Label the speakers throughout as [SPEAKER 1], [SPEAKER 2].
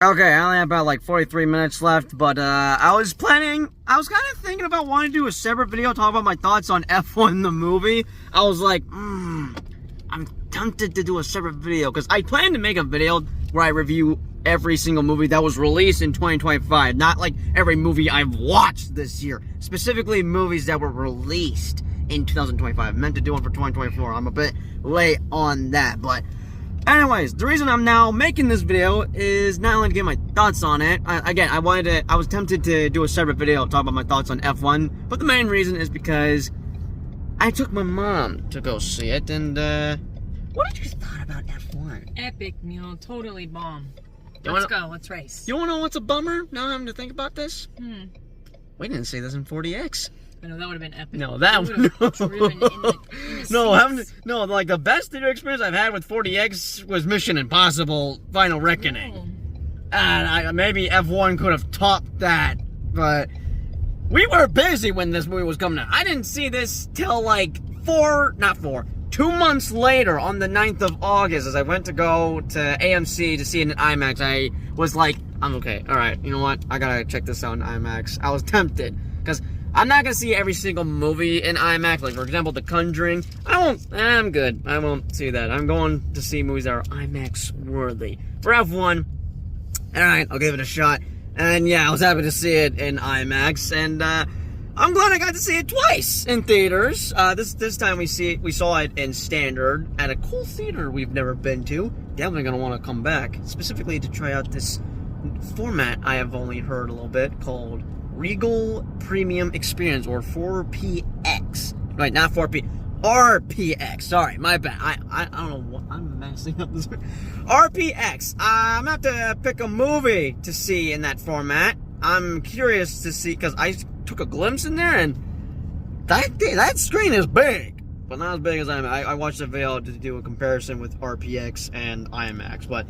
[SPEAKER 1] Okay, I only have about like 43 minutes left, but I was kind of thinking about wanting to do a separate video talking about my thoughts on F1 the movie. I was like, I'm tempted to do a separate video, because I plan to make a video where I review every single movie that was released in 2025, not like every movie I've watched this year, specifically movies that were released in 2025. I meant to do one for 2024. I'm a bit late on that, but anyways, the reason I'm now making this video is not only to get my thoughts on it. I was tempted to do a separate video talking about my thoughts on F1, but the main reason is because I took my mom to go see it, and what did you thought about F1?
[SPEAKER 2] Epic, Neil. Totally bomb. Let's go. Let's race.
[SPEAKER 1] You wanna know what's a bummer now having to think about this? We didn't see this in 40X.
[SPEAKER 2] I know, that would have been epic.
[SPEAKER 1] No, that would no, like the best theater experience I've had with 40X was Mission Impossible Final Reckoning.
[SPEAKER 2] Oh.
[SPEAKER 1] And maybe F1 could have topped that, but we were busy when this movie was coming out. I didn't see this till like 2 months later on the 9th of August as I went to go to AMC to see it in IMAX. I was like, I'm okay. Alright, you know what? I gotta check this out in IMAX. I was tempted, because I'm not gonna see every single movie in IMAX. Like, for example, The Conjuring. I'm good. I won't see that. I'm going to see movies that are IMAX worthy. For F1, alright, I'll give it a shot. And yeah, I was happy to see it in IMAX, and I'm glad I got to see it twice in theaters. This time we saw it in standard at a cool theater we've never been to. Definitely gonna want to come back, specifically to try out this format I have only heard a little bit called Regal Premium Experience, or 4PX. Right, not 4P. RPX. Sorry, my bad. I don't know what I'm messing up this. RPX. I'm gonna have to pick a movie to see in that format. I'm curious to see, because I took a glimpse in there, and that screen is big, but not as big as IMAX. I watched a video to do a comparison with RPX and IMAX. But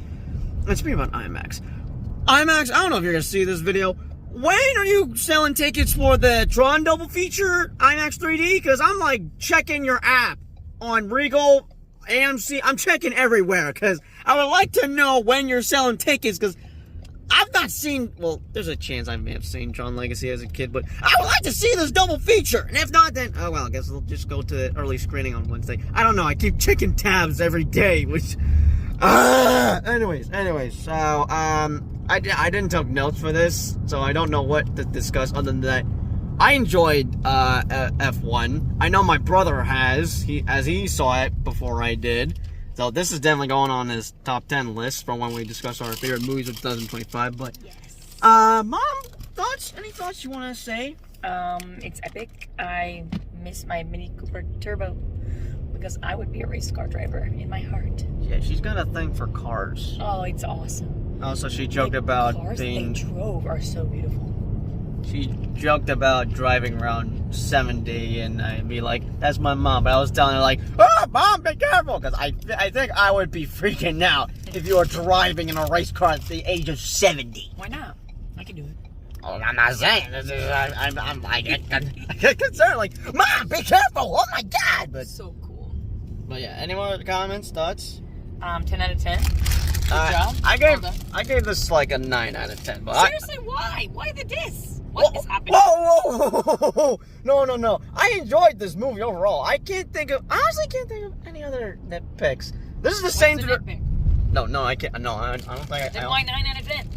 [SPEAKER 1] let's speak about IMAX. IMAX. I don't know if you're gonna see this video. When are you selling tickets for the Tron double feature IMAX 3D? Because I'm like checking your app on Regal, AMC. I'm checking everywhere, because I would like to know when you're selling tickets, because I've not seen, well, there's a chance I may have seen Tron Legacy as a kid, but I would like to see this double feature. And if not, then, oh well, I guess we'll just go to early screening on Wednesday. I don't know, I keep checking tabs every day, which, anyways, so, I didn't take notes for this, so I don't know what to discuss other than that. I enjoyed, F1. I know my brother has, as he saw it before I did. So this is definitely going on his top 10 list from when we discuss our favorite movies of 2025. But
[SPEAKER 2] yes.
[SPEAKER 1] Mom, thoughts? Any thoughts you want to say?
[SPEAKER 2] It's epic. I miss my Mini Cooper Turbo, because I would be a race car driver in my heart.
[SPEAKER 1] Yeah, she's got a thing for cars.
[SPEAKER 2] Oh, it's awesome.
[SPEAKER 1] Also, she joked about
[SPEAKER 2] cars
[SPEAKER 1] being.
[SPEAKER 2] They drove are so beautiful.
[SPEAKER 1] She joked about driving around 70, and I'd be like, "That's my mom." But I was telling her like, "Oh, Mom, be careful," because I think I would be freaking out if you were driving in a race car at the age of 70.
[SPEAKER 2] Why not? I can do it.
[SPEAKER 1] Oh, I'm not saying this is. I get concerned. Like, Mom, be careful! Oh my God! But
[SPEAKER 2] So cool.
[SPEAKER 1] But yeah, any more comments, thoughts?
[SPEAKER 2] 10 out of 10. Good job.
[SPEAKER 1] I gave this like a 9 out of 10. But
[SPEAKER 2] Seriously, why? Why the diss? What is happening?
[SPEAKER 1] Whoa! No. I enjoyed this movie overall. I honestly can't think of any other nitpicks. This is the same.
[SPEAKER 2] Nitpick?
[SPEAKER 1] No, I can't. No, I don't think I.
[SPEAKER 2] Then why 9 out of 10?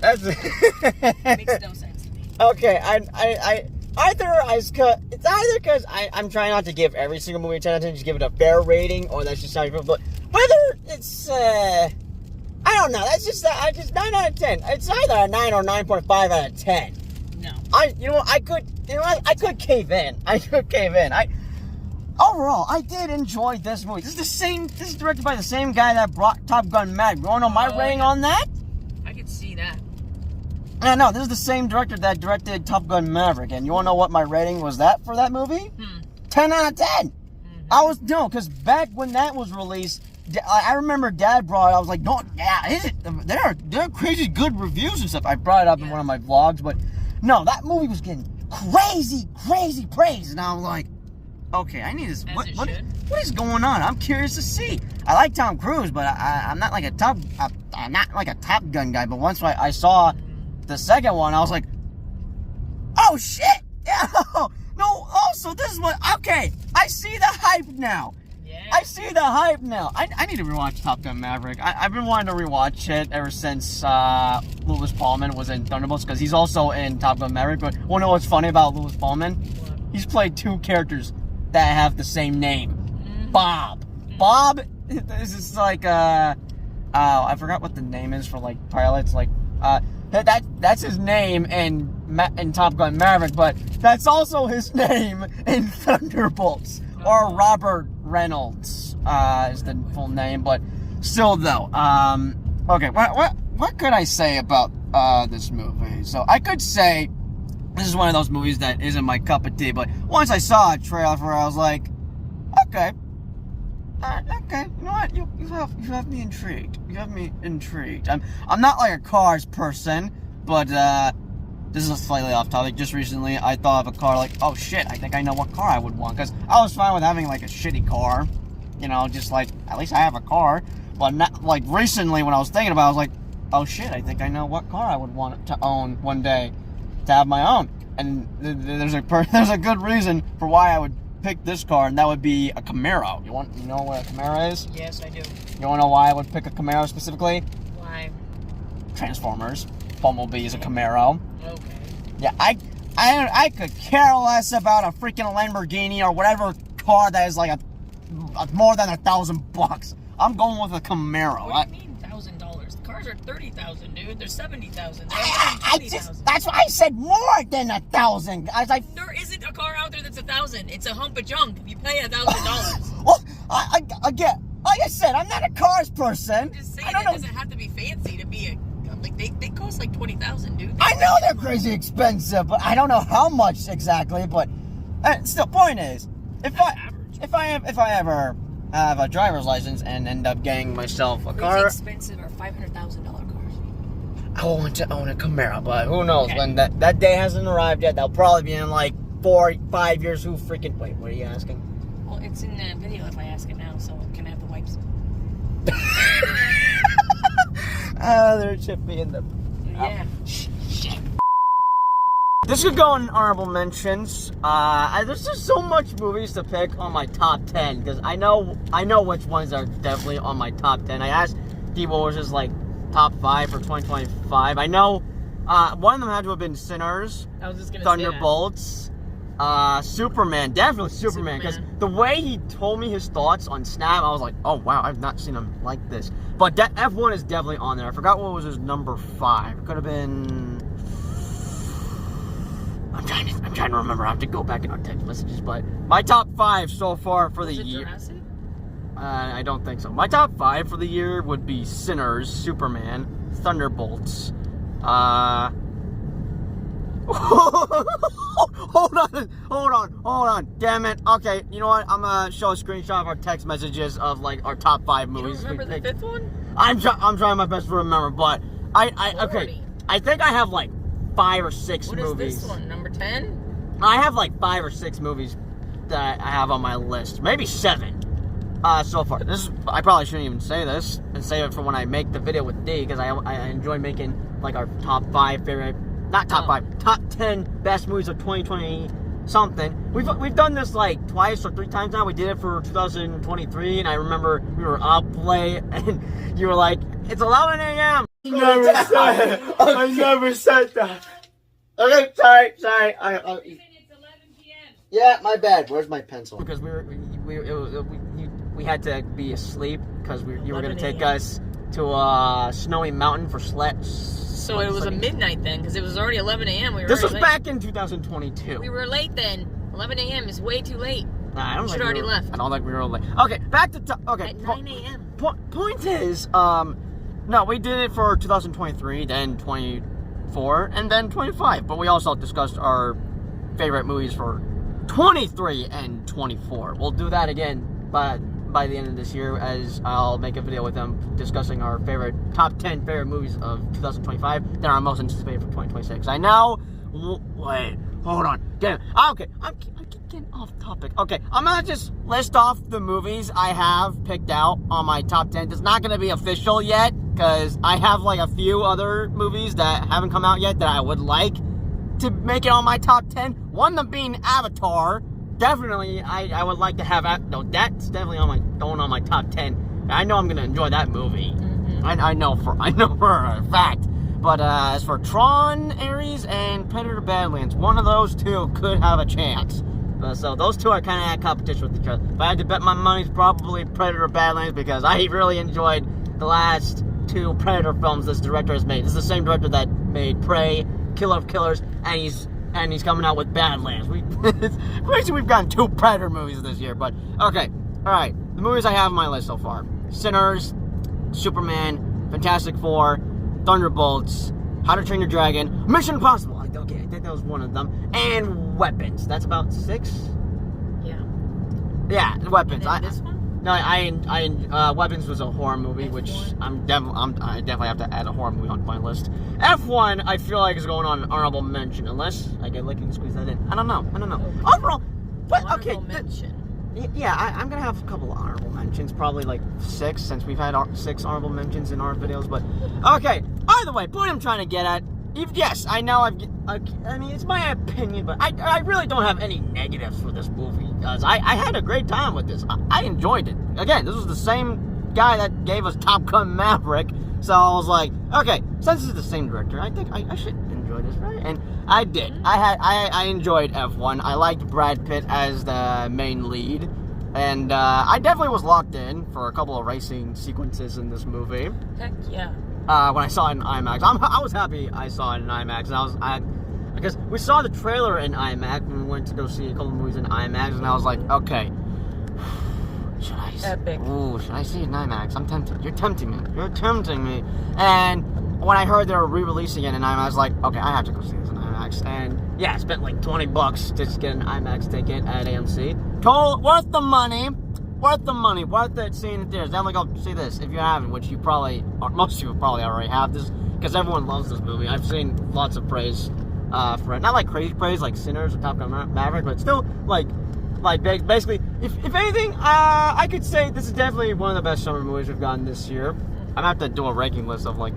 [SPEAKER 1] That's
[SPEAKER 2] Makes no sense to me.
[SPEAKER 1] Okay, it's either because I'm trying not to give every single movie a 10 out of 10, just give it a fair rating, or that's just how you feel. But whether it's I don't know. That's just 9 out of 10. It's either a 9 or 9.5 out of 10.
[SPEAKER 2] No.
[SPEAKER 1] I could cave in. Overall, I did enjoy this movie. This is directed by the same guy that brought Top Gun Maverick. You wanna know my rating on that?
[SPEAKER 2] I could see that.
[SPEAKER 1] No, this is the same director that directed Top Gun Maverick. And you wanna know what my rating was for that movie? 10 out of 10. Because back when that was released, I remember Dad brought it. I was like, no, yeah, there are crazy good reviews and stuff. I brought it up in one of my vlogs, but no, that movie was getting crazy praise. And I was like, Okay, I need to.
[SPEAKER 2] As
[SPEAKER 1] What,
[SPEAKER 2] it
[SPEAKER 1] what,
[SPEAKER 2] should.
[SPEAKER 1] what is going on? I'm curious to see. I like Tom Cruise, but I'm not like a I'm not like a Top Gun guy. But once I saw the second one, I was like, oh shit! Yeah. No. Also, this is what. Okay, I see the hype now.
[SPEAKER 2] Yeah.
[SPEAKER 1] I see the hype now. I need to rewatch Top Gun Maverick. I've been wanting to rewatch it ever since Lewis Pullman was in Thunderbolts, because he's also in Top Gun Maverick. But wanna know what's funny about Lewis Pullman?
[SPEAKER 2] What?
[SPEAKER 1] He's played two characters that have the same name.
[SPEAKER 2] Mm-hmm.
[SPEAKER 1] Bob. Bob, this is like, I forgot what the name is for, like, pilots. Like, that's his name in Top Gun Maverick, but that's also his name in Thunderbolts. Or Robert Reynolds is the full name, but still though. Okay, what could I say about this movie? So I could say this is one of those movies that isn't my cup of tea, but once I saw a trailer for it, I was like, okay. Okay, you know what? You have me intrigued. You have me intrigued. I'm not like a Cars person, but this is slightly off topic. Just recently, I thought of a car like, oh shit, I think I know what car I would want. Because I was fine with having like a shitty car, you know, just like at least I have a car. But not like recently when I was thinking about it, I was like, oh shit, I think I know what car I would want to own one day, to have my own. And there's a good reason for why I would pick this car, and that would be a Camaro. You know what a Camaro is?
[SPEAKER 2] Yes, I do.
[SPEAKER 1] You want to know why I would pick a Camaro specifically?
[SPEAKER 2] Why?
[SPEAKER 1] Transformers. Bumblebee is a Camaro.
[SPEAKER 2] Okay.
[SPEAKER 1] Yeah, I could care less about a freaking Lamborghini or whatever car that is like a more than $1,000. I'm going with a Camaro.
[SPEAKER 2] What do you mean $1,000? The cars are $30,000, dude. They're $70,000.
[SPEAKER 1] That's why I said more than 1,000. I was like,
[SPEAKER 2] there isn't a car out there that's 1,000. It's a hump of junk. If you pay $1,000.
[SPEAKER 1] well, again, like I said, I'm not a cars person.
[SPEAKER 2] Just saying,
[SPEAKER 1] I don't
[SPEAKER 2] it
[SPEAKER 1] know.
[SPEAKER 2] doesn't have to be fancy to be a. Like they cost like $20,000, dude.
[SPEAKER 1] I know they're crazy expensive, but I don't know how much exactly. But still, point is, if I ever have a driver's license and end up getting myself a car,
[SPEAKER 2] expensive are $500,000 cars.
[SPEAKER 1] I want to own a Camaro, but who knows when that day hasn't arrived yet. That'll probably be in like 4 or 5 years. Who freaking wait? What are you asking?
[SPEAKER 2] Well, it's in the video if I ask it now. So can I have the wipes?
[SPEAKER 1] There should be in the.
[SPEAKER 2] Yeah.
[SPEAKER 1] Shit. This could go in honorable mentions. There's just so much movies to pick on my top 10 because I know which ones are definitely on my top 10. I asked people what was his like top 5 for 2025. I know one of them had to have been Sinners.
[SPEAKER 2] I was just gonna
[SPEAKER 1] Thunderbolts. Superman, definitely Superman, because the way he told me his thoughts on Snap, I was like, oh wow, I've not seen him like this. But F1 is definitely on there. I forgot what was his number 5. It could have been. I'm trying to remember. I have to go back in our text messages, but my top 5 so far for the year.
[SPEAKER 2] Jurassic?
[SPEAKER 1] I don't think so. My top 5 for the year would be Sinners, Superman, Thunderbolts. Hold on. Damn it. Okay, you know what? I'm gonna show a screenshot of our text messages of like our top 5 movies.
[SPEAKER 2] You don't remember the 5th one?
[SPEAKER 1] I'm trying my best to remember, but okay. I think I have like 5 or 6 movies.
[SPEAKER 2] What is this one? Number 10?
[SPEAKER 1] I have like 5 or 6 movies that I have on my list. Maybe 7. So far. I probably shouldn't even say this and save it for when I make the video with D, because I enjoy making like our top 5 favorite. Not top 5, top 10 best movies of 2020 something. We've done this like twice or 3 times now. We did it for 2023, and I remember we were up late, and you were like, "It's 11 a.m." I never said that. Okay, sorry.
[SPEAKER 2] It's 11 p.m.
[SPEAKER 1] Yeah, my bad. Where's my pencil? Because we had to be asleep because you were gonna take us to a snowy mountain for
[SPEAKER 2] So it was a midnight then, because it was already 11 a.m.
[SPEAKER 1] This was back in 2022.
[SPEAKER 2] We were late then. 11 a.m. is way too late.
[SPEAKER 1] Nah, I don't think
[SPEAKER 2] already left.
[SPEAKER 1] I don't think we were late. Okay, back to okay.
[SPEAKER 2] At 9 a.m.
[SPEAKER 1] Point is, no, we did it for 2023, then 24, and then 25. But we also discussed our favorite movies for 23 and 24. We'll do that again, but by the end of this year, as I'll make a video with them discussing our top 10 favorite movies of 2025 that are most anticipated for 2026. I know, wait, hold on. Damn. Okay, I keep getting off topic. Okay, I'm gonna just list off the movies I have picked out on my top 10. It's not gonna be official yet, because I have like a few other movies that haven't come out yet that I would like to make it on my top 10. One of them being Avatar. Definitely, I would like to have... No, that's definitely going on my top 10. I know I'm gonna enjoy that movie.
[SPEAKER 2] Mm-hmm.
[SPEAKER 1] I know for a fact. But as for Tron, Ares, and Predator Badlands, one of those two could have a chance. So those two are kind of at competition with each other. If I had to bet my money, it's probably Predator Badlands, because I really enjoyed the last two Predator films this director has made. This is the same director that made Prey, Killer of Killers, and he's coming out with Badlands. It's crazy we've gotten 2 Predator movies this year, but okay. Alright, the movies I have on my list so far. Sinners, Superman, Fantastic Four, Thunderbolts, How to Train Your Dragon, Mission Impossible. Okay, I think that was one of them. And Weapons. That's about 6?
[SPEAKER 2] Yeah.
[SPEAKER 1] Yeah, Weapons.
[SPEAKER 2] And then this one?
[SPEAKER 1] No, Weapons was a horror movie,
[SPEAKER 2] F1?
[SPEAKER 1] which I definitely have to add a horror movie on my list. F1, I feel like is going on an honorable mention, unless I get lucky and squeeze that in. I don't know.
[SPEAKER 2] Okay.
[SPEAKER 1] Overall, but okay.
[SPEAKER 2] Honorable mention.
[SPEAKER 1] Yeah, I'm gonna have a couple of honorable mentions, probably like 6, since we've had 6 honorable mentions in our videos. But okay, either way, point I'm trying to get at. Yes, I know I mean, it's my opinion, but I really don't have any negatives for this movie, because I had a great time with this. I enjoyed it. Again, this was the same guy that gave us Top Gun Maverick, so I was like, okay, since it's the same director, I think I should enjoy this, right? And I did. I enjoyed F1. I liked Brad Pitt as the main lead, and I definitely was locked in for a couple of racing sequences in this movie.
[SPEAKER 2] Heck yeah.
[SPEAKER 1] When I saw it in IMAX. I was happy I saw it in IMAX. And because we saw the trailer in IMAX when we went to go see a couple movies in IMAX, and I was like, okay, should I see it in IMAX? I'm tempted. You're tempting me. And when I heard they were re-releasing it in IMAX, I was like, okay, I have to go see this in IMAX. And yeah, I spent like $20 to just get an IMAX ticket at AMC. Total worth the money. Worth it seeing it there. Definitely go see this if you haven't, which you probably, or most of you probably already have this, because everyone loves this movie. I've seen lots of praise for it. Not like crazy praise like Sinners or Top Gun Maverick, but still like basically, if anything, I could say this is definitely one of the best summer movies we've gotten this year. I'm gonna have to do a ranking list of like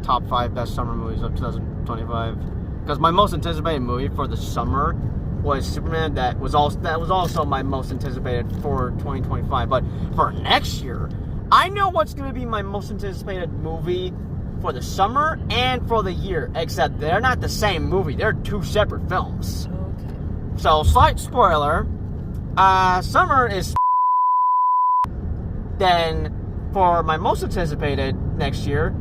[SPEAKER 1] top 5 best summer movies of 2025, because my most anticipated movie for the summer was Superman. That was also my most anticipated for 2025. But for next year, I know what's going to be my most anticipated movie for the summer and for the year, except they're not the same movie. They're 2 separate films.
[SPEAKER 2] Okay.
[SPEAKER 1] So, slight spoiler, summer is then for my most anticipated next year,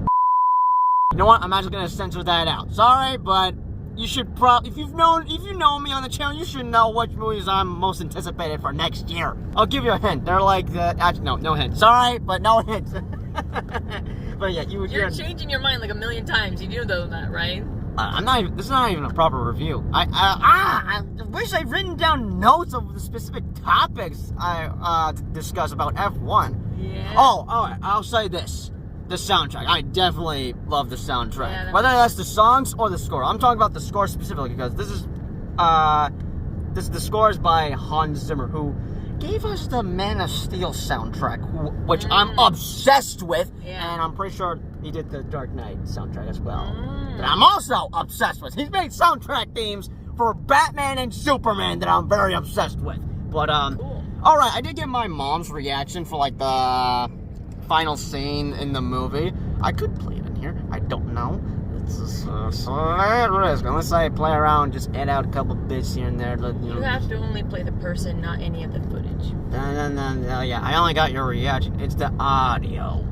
[SPEAKER 1] you know what, I'm actually going to censor that out. Sorry, but you should if you know me on the channel, you should know which movies I'm most anticipated for next year. I'll give you a hint. They're like actually no hint. Sorry, but no hint. But yeah, you're
[SPEAKER 2] changing your mind like a million times. You do know that, right?
[SPEAKER 1] I'm not even. This is not even a proper review. I wish I'd written down notes of the specific topics I discuss about F1.
[SPEAKER 2] Yeah.
[SPEAKER 1] Oh, alright. I'll say this. The soundtrack. I definitely love the soundtrack.
[SPEAKER 2] Yeah,
[SPEAKER 1] whether that's the songs or the score. I'm talking about the score specifically, because this is the score is by Hans Zimmer, who gave us the Man of Steel soundtrack, which I'm obsessed with, and I'm pretty sure he did the Dark Knight soundtrack as well. That I'm also obsessed with. He's made soundtrack themes for Batman and Superman that I'm very obsessed with. But
[SPEAKER 2] cool.
[SPEAKER 1] Alright, I did get my mom's reaction for like the final scene in the movie. I could play it in here. I don't know. It's a slight risk. Unless I play around, just add out a couple bits here and there.
[SPEAKER 2] You have to only play the person, not any of the footage.
[SPEAKER 1] No, yeah. I only got your reaction. It's the audio.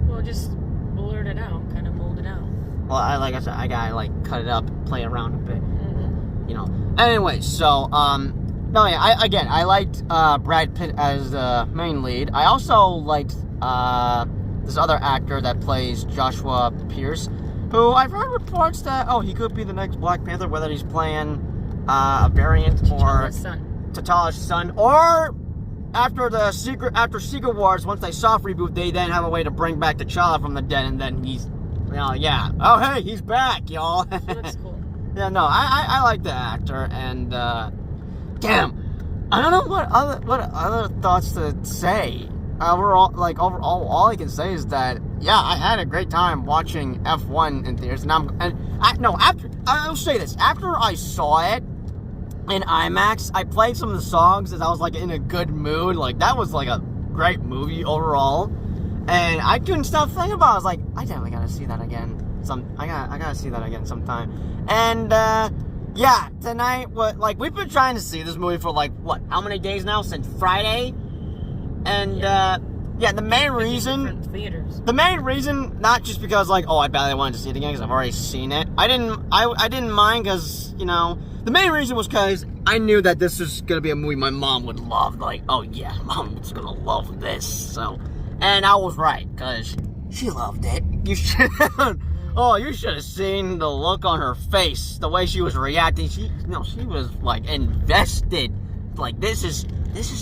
[SPEAKER 2] Well, just blurt it out. Kind of mold it out.
[SPEAKER 1] Well, like I said, I gotta like cut it up, play around a bit. You know. Anyway, so no, yeah. I liked Brad Pitt as the main lead. I also liked this other actor that plays Joshua Pierce, who I've heard reports that he could be the next Black Panther, whether he's playing a variant or T'Challa's son, or after Secret Wars, once they soft reboot, they then have a way to bring back T'Challa from the dead, and then he's, hey, he's back, y'all.
[SPEAKER 2] Looks cool.
[SPEAKER 1] Yeah, no, I like the actor, and damn, I don't know what other thoughts to say. Overall, all I can say is that yeah, I had a great time watching F1 in theaters, I'll say this, after I saw it in IMAX, I played some of the songs as I was like in a good mood. Like that was like a great movie overall, and I couldn't stop thinking about it. I was like, I definitely gotta see that again. I gotta see that again sometime. And yeah, tonight we've been trying to see this movie for like how many days now? Since Friday. And yeah, the main reason, not just because like, oh, I badly wanted to see it again because I've already seen it. I didn't mind because, you know, the main reason was because I knew that this was gonna be a movie my mom would love. Like, oh yeah, mom's gonna love this. So, and I was right because she loved it. You should. Oh, you should have seen the look on her face, the way she was reacting. She was like invested. Like this is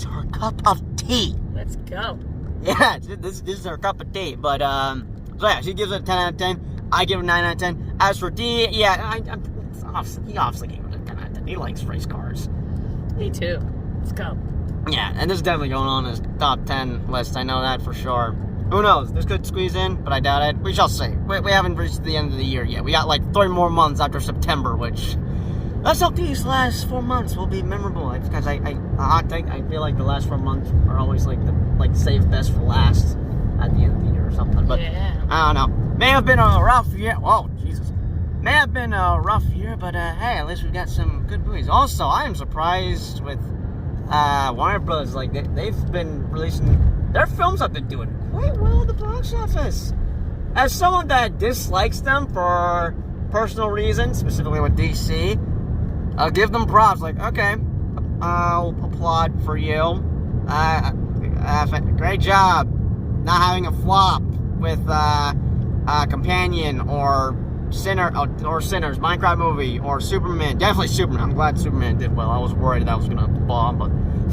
[SPEAKER 1] her cup of tea.
[SPEAKER 2] Let's go.
[SPEAKER 1] Yeah, this is her cup of tea. But so yeah, she gives it a 10 out of 10. I give it a 9 out of 10. As for D, yeah, he obviously gave it a 10 out of 10. He likes race cars.
[SPEAKER 2] Me too. Let's go.
[SPEAKER 1] Yeah, and this is definitely going on his top 10 list. I know that for sure. Who knows? This could squeeze in, but I doubt it. We shall see. We haven't reached the end of the year yet. We got like 3 more months after September, which let's hope these last 4 months will be memorable. Because I feel like the last 4 months are always like save best for last at the end of the year or something. But
[SPEAKER 2] yeah.
[SPEAKER 1] I don't know. May have been a rough year. Whoa, Jesus. May have been a rough year, but hey, at least we've got some good movies. Also, I am surprised with Warner Brothers. Like they've been releasing. Their films have been doing quite well at the box office. As someone that dislikes them for personal reasons, specifically with DC, I'll give them props. Like, okay, I'll applaud for you. Great job not having a flop with Companion or Sinners, Minecraft movie, or Superman. Definitely Superman. I'm glad Superman did well. I was worried that was gonna bomb, but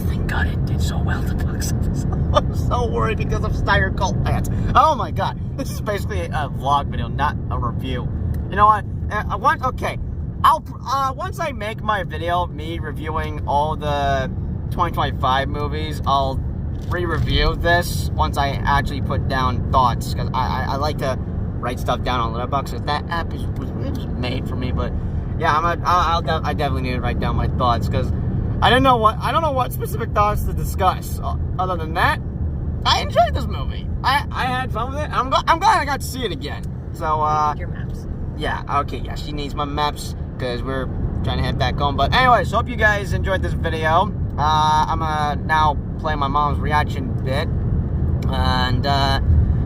[SPEAKER 1] thank God it did so well at the box office. I was so worried because of Steiger cult fans. Oh my God, this is basically a vlog video, not a review. You know what? Once I make my video, me reviewing all the 2025 movies, I'll re-review this once I actually put down thoughts, because I like to write stuff down on Letterboxd. That app was made for me, but yeah, I definitely need to write down my thoughts, because I don't know what specific thoughts to discuss. Other than that, I enjoyed this movie. I had fun with it. I'm glad I got to see it again. So
[SPEAKER 2] your maps.
[SPEAKER 1] Yeah, okay, yeah, she needs my maps because we're trying to head back home. But anyways, hope you guys enjoyed this video. I'm gonna now play my mom's reaction bit, and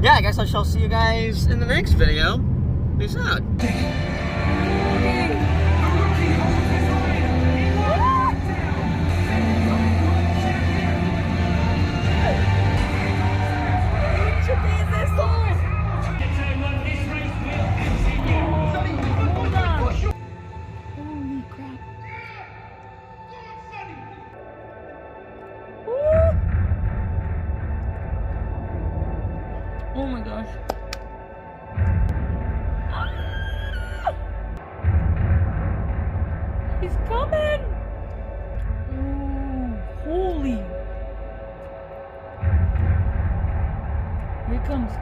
[SPEAKER 1] yeah, I guess I shall see you guys in the next video. Peace out.
[SPEAKER 2] Oh my gosh. He's coming! Oh, holy. Here he comes.